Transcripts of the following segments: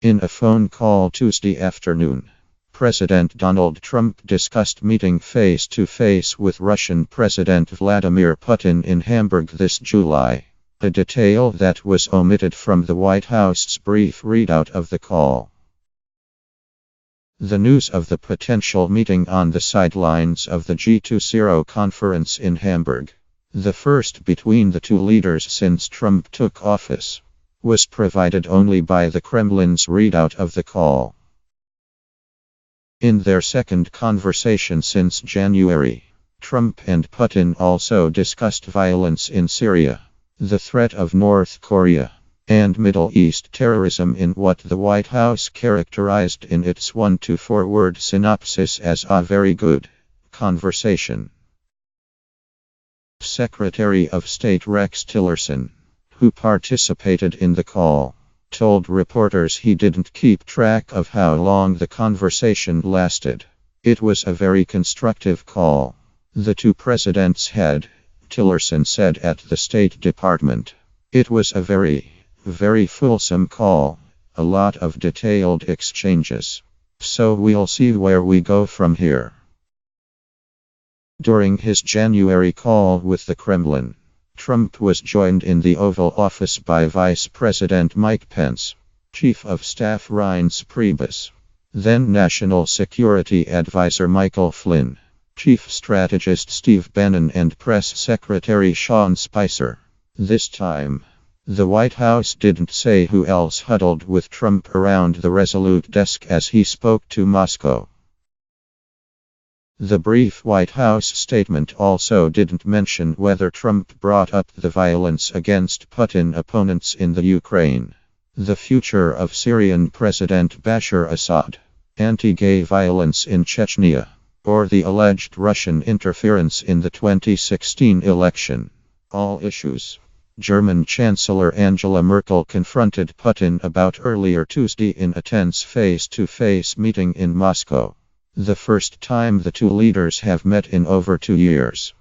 In a phone call Tuesday afternoon, President Donald Trump discussed meeting face-to-face with Russian President Vladimir Putin in Hamburg this July, a detail that was omitted from the White House's brief readout of the call. The news of the potential meeting on the sidelines of the G20 conference in Hamburg, the first between the two leaders since Trump took office, was provided only by the Kremlin's readout of the call. In their second conversation since January, Trump and Putin also discussed violence in Syria, the threat of North Korea, and Middle East terrorism in what the White House characterized in its 1-to-4 word synopsis as a very good conversation. Secretary of State Rex Tillerson, who participated in the call, told reporters he didn't keep track of how long the conversation lasted. It was a very constructive call the two presidents had, Tillerson said at the State Department. It was a very fulsome call, a lot of detailed exchanges. So we'll see where we go from here. During his January call with the Kremlin, Trump was joined in the Oval Office by Vice President Mike Pence, Chief of Staff Reince Priebus, then National Security Advisor Michael Flynn, Chief Strategist Steve Bannon, and Press Secretary Sean Spicer. This time, the White House didn't say who else huddled with Trump around the Resolute desk as he spoke to Moscow. The brief White House statement also didn't mention whether Trump brought up the violence against Putin opponents in the Ukraine, the future of Syrian President Bashar Assad, anti-gay violence in Chechnya, or the alleged Russian interference in the 2016 election. All issues German Chancellor Angela Merkel confronted Putin about earlier Tuesday in a tense face-to-face meeting in Moscow, the first time the two leaders have met in over 2 years.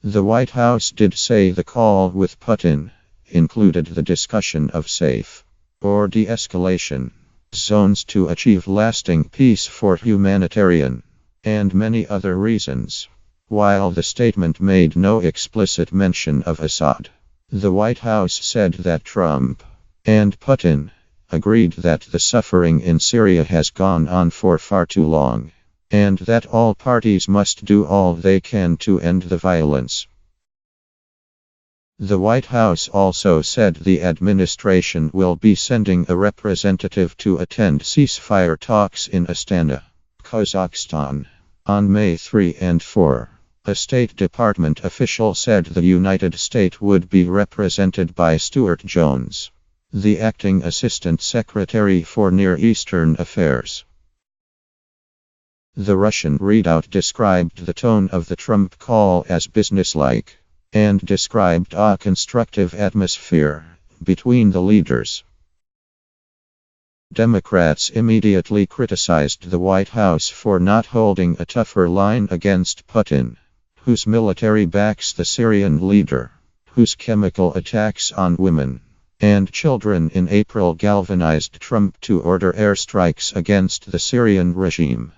The White House did say the call with Putin included the discussion of safe or de-escalation zones to achieve lasting peace for humanitarian and many other reasons. While the statement made no explicit mention of Assad, the White House said that Trump and Putin agreed that the suffering in Syria has gone on for far too long, and that all parties must do all they can to end the violence. The White House also said the administration will be sending a representative to attend ceasefire talks in Astana, Kazakhstan, on May 3 and 4. A State Department official said the United States would be represented by Stuart Jones, the acting Assistant Secretary for Near Eastern Affairs. The Russian readout described the tone of the Trump call as businesslike, and described a constructive atmosphere between the leaders. Democrats immediately criticized the White House for not holding a tougher line against Putin, whose military backs the Syrian leader, whose chemical attacks on women and children in April galvanized Trump to order airstrikes against the Syrian regime.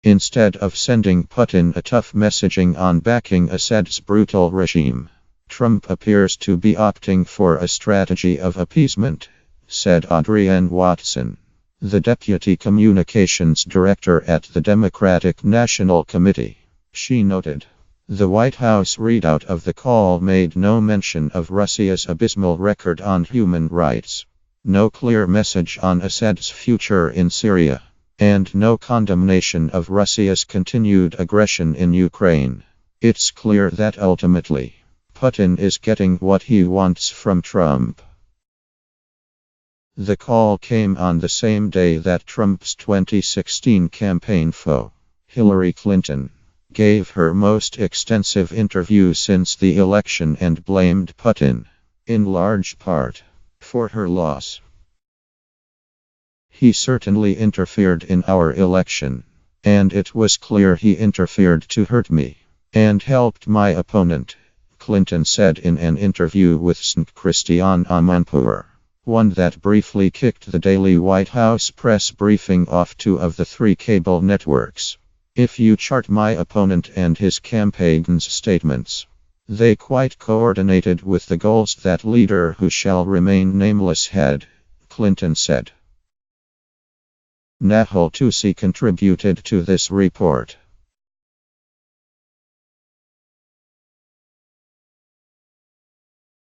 Instead of sending Putin a tough messaging on backing Assad's brutal regime, Trump appears to be opting for a strategy of appeasement, said Adrienne Watson, the Deputy Communications Director at the Democratic National Committee. She noted, the White House readout of the call made no mention of Russia's abysmal record on human rights, no clear message on Assad's future in Syria, and no condemnation of Russia's continued aggression in Ukraine. It's clear that ultimately, Putin is getting what he wants from Trump. The call came on the same day that Trump's 2016 campaign foe, Hillary Clinton, gave her most extensive interview since the election and blamed Putin, in large part, for her loss. He certainly interfered in our election, and it was clear he interfered to hurt me, and helped my opponent, Clinton said in an interview with St. Christian Amanpour. one that briefly kicked the daily White House press briefing off 2 of the 3 cable networks. If you chart my opponent and his campaign's statements, they quite coordinated with the goals that leader who shall remain nameless had, Clinton said. Nahal Tusi contributed to this report.